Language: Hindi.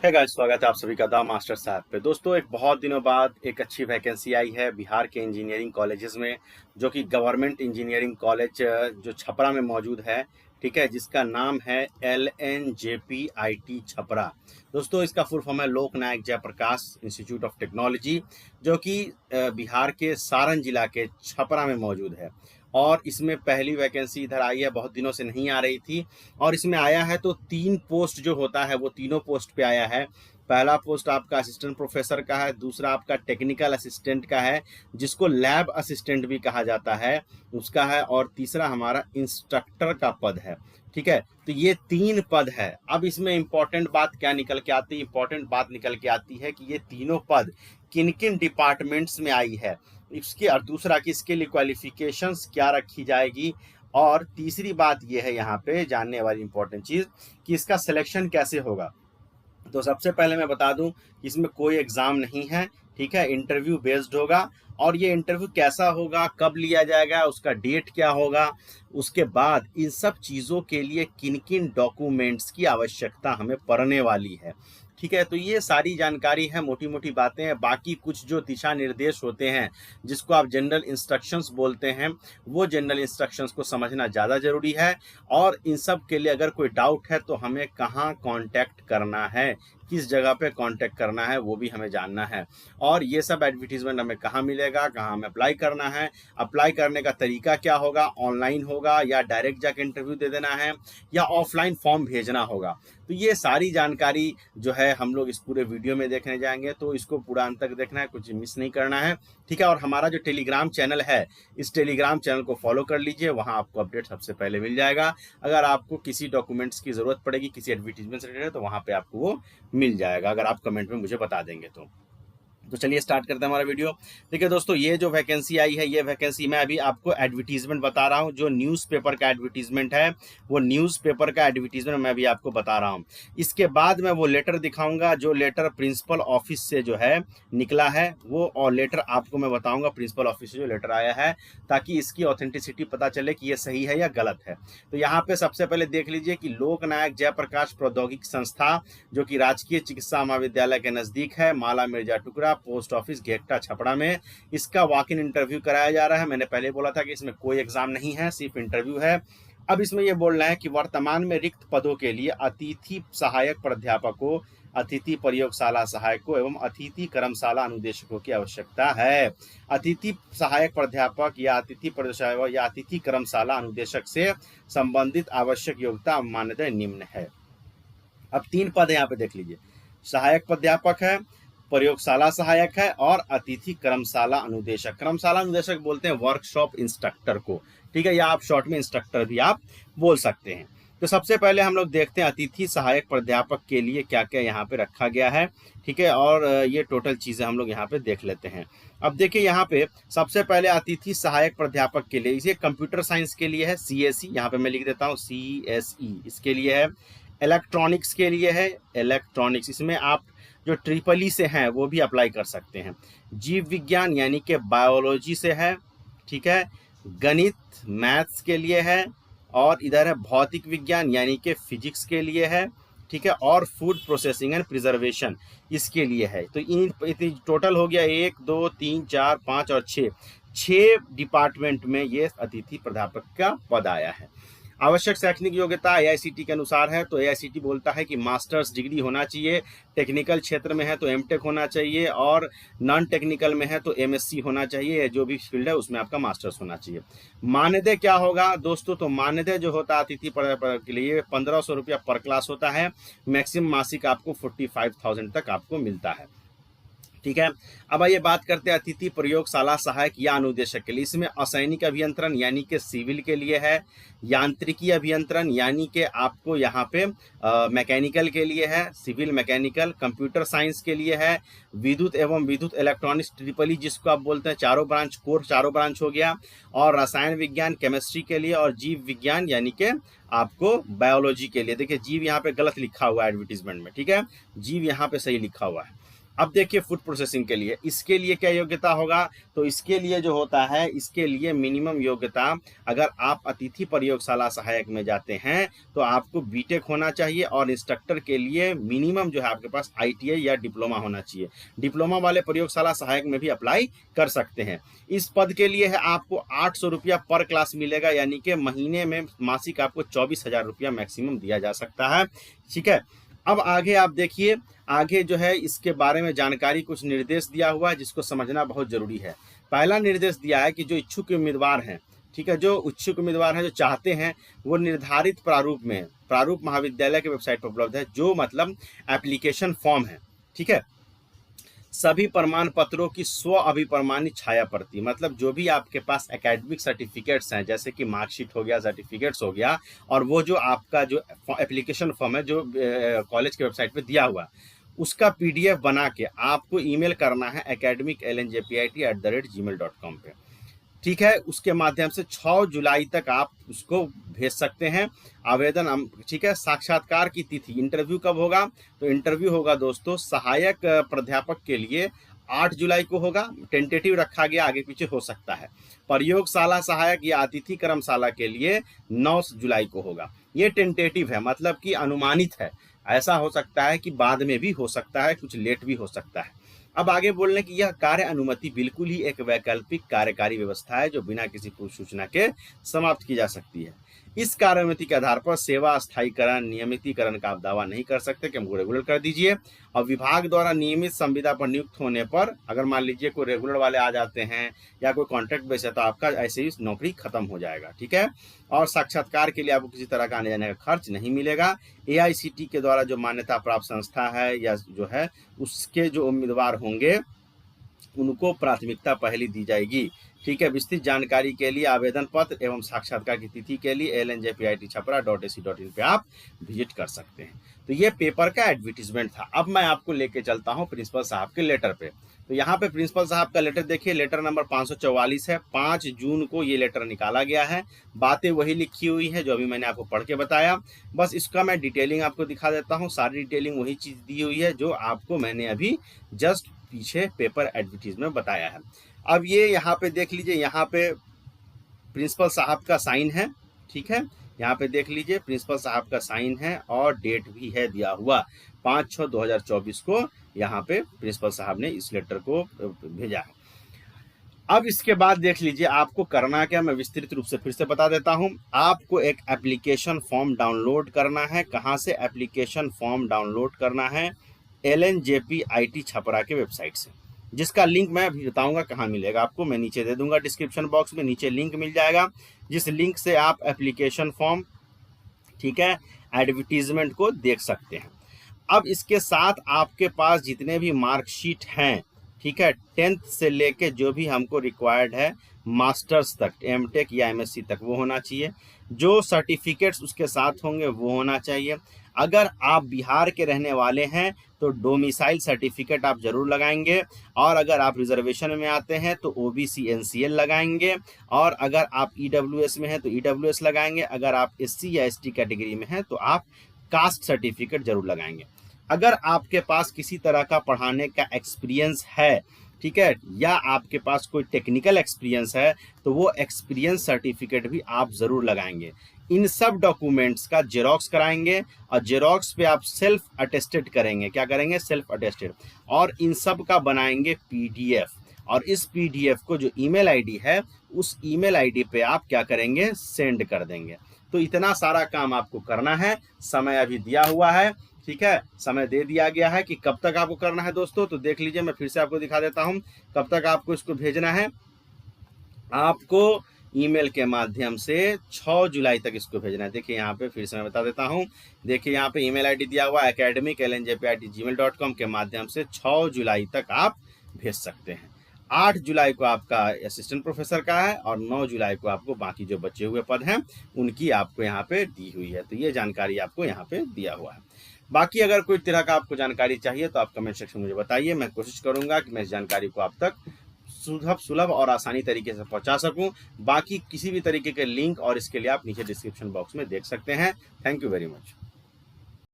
है गाइस, स्वागत है आप सभी का द मास्टर साहब पे। दोस्तों, एक बहुत दिनों बाद एक अच्छी वैकेंसी आई है बिहार के इंजीनियरिंग कॉलेजेस में, जो कि गवर्नमेंट इंजीनियरिंग कॉलेज जो छपरा में मौजूद है। ठीक है, जिसका नाम है LNJP IT छपरा। दोस्तों, इसका फुल फॉर्म है लोक नायक जयप्रकाश इंस्टीट्यूट ऑफ टेक्नोलॉजी, जो कि बिहार के सारण जिला के छपरा में मौजूद है। और इसमें पहली वैकेंसी इधर आई है, बहुत दिनों से नहीं आ रही थी। और इसमें आया है तो 3 पोस्ट जो होता है वो तीनों पोस्ट पे आया है। पहला पोस्ट आपका असिस्टेंट प्रोफेसर का है, दूसरा आपका टेक्निकल असिस्टेंट का है, जिसको लैब असिस्टेंट भी कहा जाता है, उसका है, और तीसरा हमारा इंस्ट्रक्टर का पद है। ठीक है, तो ये 3 पद है। अब इसमें इंपॉर्टेंट बात क्या निकल के आती है? इंपॉर्टेंट बात निकल के आती है कि ये तीनों पद किन किन डिपार्टमेंट्स में आई है, इसकी, और दूसरा कि इसके लिए क्वालिफिकेशंस क्या रखी जाएगी। और तीसरी बात यह है यहाँ पे जानने वाली इंपॉर्टेंट चीज़ कि इसका सिलेक्शन कैसे होगा। तो सबसे पहले मैं बता दूं कि इसमें कोई एग्ज़ाम नहीं है। ठीक है, इंटरव्यू बेस्ड होगा। और ये इंटरव्यू कैसा होगा, कब लिया जाएगा, उसका डेट क्या होगा, उसके बाद इन सब चीज़ों के लिए किन किन डॉक्यूमेंट्स की आवश्यकता हमें पड़ने वाली है। ठीक है, तो ये सारी जानकारी है, मोटी मोटी बातें हैं। बाकी कुछ जो दिशा निर्देश होते हैं, जिसको आप जनरल इंस्ट्रक्शंस बोलते हैं, वो जनरल इंस्ट्रक्शंस को समझना ज़्यादा ज़रूरी है। और इन सब के लिए अगर कोई डाउट है तो हमें कहाँ कांटेक्ट करना है, किस जगह पे कांटेक्ट करना है, वो भी हमें जानना है। और ये सब एडवर्टीजमेंट हमें कहाँ मिलेगा, कहाँ हमें अप्लाई करना है, अप्लाई करने का तरीका क्या होगा, ऑनलाइन होगा या डायरेक्ट जाके इंटरव्यू दे देना है, या ऑफलाइन फॉर्म भेजना होगा। तो ये सारी जानकारी जो है हम लोग इस पूरे वीडियो में देखने जाएंगे, तो इसको पूरा अंत तक देखना है, कुछ मिस नहीं करना है। ठीक है, और हमारा जो टेलीग्राम चैनल है, इस टेलीग्राम चैनल को फॉलो कर लीजिए, वहाँ आपको अपडेट सबसे पहले मिल जाएगा। अगर आपको किसी डॉक्यूमेंट्स की ज़रूरत पड़ेगी, किसी एडवर्टीजमेंट से रिलेटेड, तो वहाँ पे आपको वो मिल जाएगा, अगर आप कमेंट में मुझे बता देंगे तो चलिए स्टार्ट करते हैं हमारा वीडियो। देखिए दोस्तों, ये जो वैकेंसी आई है, ये वैकेंसी मैं अभी आपको एडवर्टीजमेंट बता रहा हूँ। जो न्यूज़पेपर का एडवर्टीजमेंट है, वो न्यूज़पेपर का एडवर्टीजमेंट मैं अभी आपको बता रहा हूँ। इसके बाद मैं वो लेटर दिखाऊंगा, जो लेटर प्रिंसिपल ऑफिस से जो है निकला है वो, और लेटर आपको मैं बताऊंगा प्रिंसिपल ऑफिस से जो लेटर आया है, ताकि इसकी ऑथेंटिसिटी पता चले कि ये सही है या गलत है। तो यहाँ पे सबसे पहले देख लीजिए कि लोक नायक जयप्रकाश प्रौद्योगिकी संस्था, जो कि राजकीय चिकित्सा महाविद्यालय के नज़दीक है, माला मिर्जा टुकड़ा, पोस्ट ऑफिस घेगटा छपरा में, इसका वॉक इन इंटरव्यू कराया जा रहा है। मैंने पहले बोला था कि इसमें कोई एग्जाम नहीं है, सिर्फ इंटरव्यू है। अब इसमें यह बोल रहे हैं कि वर्तमान में रिक्त पदों के लिए अतिथि सहायक प्राध्यापकों, अतिथि प्रयोगशाला सहायकों एवं अतिथि कर्मशाला अनुदेशकों की आवश्यकता है। अतिथि सहायक प्राध्यापक या अतिथि प्रयोगशाला या अतिथि कर्मशाला अनुदेशक से संबंधित आवश्यक योग्यता मानदंड निम्न है। अब 3 पद यहाँ पे देख लीजिए, सहायक प्राध्यापक है, प्रयोगशाला सहायक है, और अतिथि कर्मशाला अनुदेशक। कर्मशाला अनुदेशक बोलते हैं वर्कशॉप इंस्ट्रक्टर को। ठीक है, या आप शॉर्ट में इंस्ट्रक्टर भी आप बोल सकते हैं। तो सबसे पहले हम लोग देखते हैं अतिथि सहायक प्राध्यापक के लिए क्या क्या यहाँ पे रखा गया है। ठीक है, और ये टोटल चीज़ें हम लोग यहाँ पे देख लेते हैं। अब देखिए यहाँ पे सबसे पहले अतिथि सहायक प्राध्यापक के लिए, इसे कंप्यूटर साइंस के लिए है CSE, यहाँ पे मैं लिख देता हूँ CSE, इसके लिए है। इलेक्ट्रॉनिक्स के लिए है, इलेक्ट्रॉनिक्स, इसमें आप जो ट्रिपल ई से हैं वो भी अप्लाई कर सकते हैं। जीव विज्ञान यानी कि बायोलॉजी से है। ठीक है, गणित मैथ्स के लिए है, और इधर है भौतिक विज्ञान यानी कि फिजिक्स के लिए है। ठीक है, और फूड प्रोसेसिंग एंड प्रिजर्वेशन इसके लिए है। तो इन टोटल हो गया 1 2 3 4 5 और 6 डिपार्टमेंट में ये अतिथि प्राध्यापक का पद आया है। आवश्यक शैक्षणिक योग्यता AICT के अनुसार है, तो AICT बोलता है कि मास्टर्स डिग्री होना चाहिए, टेक्निकल क्षेत्र में है तो MTech होना चाहिए, और नॉन टेक्निकल में है तो MSc होना चाहिए, जो भी फील्ड है उसमें आपका मास्टर्स होना चाहिए। मानदेय क्या होगा दोस्तों? तो मानदेय जो होता है अतिथि प्राध्यापक के लिए 1500 रुपया पर क्लास होता है। मैक्सिमम मासिक आपको 45,000 तक आपको मिलता है। ठीक है, अब आइए बात करते हैं अतिथि प्रयोगशाला सहायक या अनुदेशक के लिए। इसमें असैनिक अभियंत्रण यानी कि सिविल के लिए है, यांत्रिकी अभियंत्रण यानी कि आपको यहाँ पे मैकेनिकल के लिए है, सिविल मैकेनिकल, कंप्यूटर साइंस के लिए है, विद्युत एवं विद्युत इलेक्ट्रॉनिक्स ट्रिपल ई जिसको आप बोलते हैं, चारों ब्रांच कोर्स, चारों ब्रांच हो गया, और रसायन विज्ञान केमिस्ट्री के लिए, और जीव विज्ञान यानी कि आपको बायोलॉजी के लिए। देखिए जीव यहाँ पे गलत लिखा हुआ है एडवर्टीजमेंट में। ठीक है, जीव यहाँ पे सही लिखा हुआ है। अब देखिए फूड प्रोसेसिंग के लिए, इसके लिए क्या योग्यता होगा, तो इसके लिए जो होता है, इसके लिए मिनिमम योग्यता, अगर आप अतिथि प्रयोगशाला सहायक में जाते हैं तो आपको बीटेक होना चाहिए, और इंस्ट्रक्टर के लिए मिनिमम जो है आपके पास आईटीआई या डिप्लोमा होना चाहिए। डिप्लोमा वाले प्रयोगशाला सहायक में भी अप्लाई कर सकते हैं। इस पद के लिए है आपको 800 रुपया पर क्लास मिलेगा, यानी कि महीने में मासिक आपको 24,000 रुपया मैक्सिमम दिया जा सकता है। ठीक है, अब आगे आप देखिए, आगे जो है इसके बारे में जानकारी, कुछ निर्देश दिया हुआ है जिसको समझना बहुत जरूरी है। पहला निर्देश दिया है कि जो इच्छुक उम्मीदवार हैं, ठीक है, जो इच्छुक उम्मीदवार हैं, जो चाहते हैं, वो निर्धारित प्रारूप में, प्रारूप महाविद्यालय के वेबसाइट पर उपलब्ध है, जो मतलब एप्लीकेशन फॉर्म है, ठीक है, सभी प्रमाण पत्रों की स्व अभिप्रमाणित छाया प्रति, मतलब जो भी आपके पास एकेडमिक सर्टिफिकेट्स हैं, जैसे कि मार्कशीट हो गया, सर्टिफिकेट्स हो गया, और वो जो आपका जो एप्लीकेशन फॉर्म है जो कॉलेज के वेबसाइट पे दिया हुआ, उसका पीडीएफ बना के आपको ईमेल करना है academiclnjpit@gmail.com पे। ठीक है, उसके माध्यम से 6 जुलाई तक आप उसको भेज सकते हैं आवेदन। ठीक है, साक्षात्कार की तिथि, इंटरव्यू कब होगा, तो इंटरव्यू होगा दोस्तों सहायक प्राध्यापक के लिए 8 जुलाई को होगा, टेंटेटिव रखा गया, आगे पीछे हो सकता है। प्रयोगशाला सहायक या अतिथि कर्मशाला के लिए 9 जुलाई को होगा। ये टेंटेटिव है, मतलब कि अनुमानित है, ऐसा हो सकता है कि बाद में भी हो सकता है, कुछ लेट भी हो सकता है। अब आगे बोलने की, यह कार्य अनुमति बिल्कुल ही एक वैकल्पिक कार्यकारी व्यवस्था है जो बिना किसी पूर्व सूचना के समाप्त की जा सकती है। इस कार्य अनुमति के आधार पर सेवा स्थायीकरण, नियमितीकरण का आप दावा नहीं कर सकते कि हमको रेगुलर कर दीजिए। और विभाग द्वारा नियमित संविदा पर नियुक्त होने पर, अगर मान लीजिए कोई रेगुलर वाले आ जाते हैं या कोई कॉन्ट्रैक्ट बेस है, तो आपका ऐसे ही नौकरी खत्म हो जाएगा। ठीक है, और साक्षात्कार के लिए आपको किसी तरह का आने जाने का खर्च नहीं मिलेगा। एआईसीटी के द्वारा जो मान्यता प्राप्त संस्था है या जो है, उसके जो उम्मीदवार होंगे उनको प्राथमिकता पहली दी जाएगी। ठीक है, विस्तृत जानकारी के लिए आवेदन पत्र एवं साक्षात्कार की तिथि के लिए lnjpitchhapra.ac.in पे आप विजिट कर सकते हैं। तो ये पेपर का एडवर्टीजमेंट था। अब मैं आपको लेके चलता हूँ प्रिंसिपल साहब के लेटर पे। तो यहाँ पे प्रिंसिपल साहब का लेटर देखिए, लेटर नंबर 544 है। 5 जून को ये लेटर निकाला गया है। बातें वही लिखी हुई है जो अभी मैंने आपको पढ़ के बताया, बस इसका मैं डिटेलिंग आपको दिखा देता हूँ। सारी डिटेलिंग वही चीज़ दी हुई है जो आपको मैंने अभी जस्ट पीछे पेपर एडवर्टीज में बताया है। अब ये यहाँ पे देख लीजिए, यहाँ पे प्रिंसिपल साहब का साइन है। ठीक है, यहाँ पे देख लीजिए प्रिंसिपल साहब का साइन है और डेट भी है दिया हुआ 5/6/2024 को यहाँ पे प्रिंसिपल साहब ने इस लेटर को भेजा है। अब इसके बाद देख लीजिए आपको करना क्या, मैं विस्तृत रूप से फिर से बता देता हूँ। आपको एक एप्लीकेशन फॉर्म डाउनलोड करना है। कहाँ से एप्लीकेशन फॉर्म डाउनलोड करना है? LNJPIT छपरा के वेबसाइट से, जिसका लिंक मैं अभी बताऊंगा कहाँ मिलेगा आपको, मैं नीचे दे दूंगा डिस्क्रिप्शन बॉक्स में, नीचे लिंक मिल जाएगा, जिस लिंक से आप एप्लीकेशन फॉर्म, ठीक है, एडवर्टीजमेंट को देख सकते हैं। अब इसके साथ आपके पास जितने भी मार्कशीट हैं, ठीक है, 10th से लेके जो भी हमको रिक्वायर्ड है मास्टर्स तक, एमटेक या एमएससी तक, वो होना चाहिए। जो सर्टिफिकेट्स उसके साथ होंगे वो होना चाहिए। अगर आप बिहार के रहने वाले हैं तो डोमिसाइल सर्टिफिकेट आप जरूर लगाएंगे, और अगर आप रिजर्वेशन में आते हैं तो ओबीसी एनसीएल लगाएंगे, और अगर आप ईडब्ल्यूएस में हैं तो ईडब्ल्यूएस लगाएंगे, अगर आप एससी या एसटी कैटेगरी में हैं तो आप कास्ट सर्टिफिकेट जरूर लगाएंगे। अगर आपके पास किसी तरह का पढ़ाने का एक्सपीरियंस है, ठीक है, या आपके पास कोई टेक्निकल एक्सपीरियंस है, तो वो एक्सपीरियंस सर्टिफिकेट भी आप जरूर लगाएंगे। इन सब डॉक्यूमेंट्स का जेरोक्स कराएंगे, और जेरोक्स पे आप सेल्फ अटेस्टेड करेंगे। क्या करेंगे? Self attested. और इन सब का बनाएंगे पीडीएफ, और इस पीडीएफ को जो ईमेल आईडी है उस ईमेल आईडी पे आप क्या करेंगे? सेंड कर देंगे। तो इतना सारा काम आपको करना है। समय अभी दिया हुआ है, ठीक है, समय दे दिया गया है कि कब तक आपको करना है दोस्तों। तो देख लीजिए, मैं फिर से आपको दिखा देता हूं कब तक आपको इसको भेजना है। आपको ईमेल के माध्यम से 6 जुलाई तक इसको भेजना है। देखिए यहाँ पे फिर से मैं बता देता हूँ, देखिए यहाँ पे ईमेल आईडी दिया हुआ academiclnjpit@gmail.com के माध्यम से 6 जुलाई तक आप भेज सकते हैं। 8 जुलाई को आपका असिस्टेंट प्रोफेसर का है, और 9 जुलाई को आपको बाकी जो बचे हुए पद हैं उनकी आपको यहाँ पे दी हुई है। तो ये जानकारी आपको यहाँ पे दिया हुआ है। बाकी अगर कोई तरह का आपको जानकारी चाहिए तो आप कमेंट सेक्शन में मुझे बताइए, मैं कोशिश करूंगा कि मैं इस जानकारी को आप तक सुलभ और आसानी तरीके से पहुंचा सकूं। बाकी किसी भी तरीके के लिंक और इसके लिए आप नीचे डिस्क्रिप्शन बॉक्स में देख सकते हैं। Thank you very much.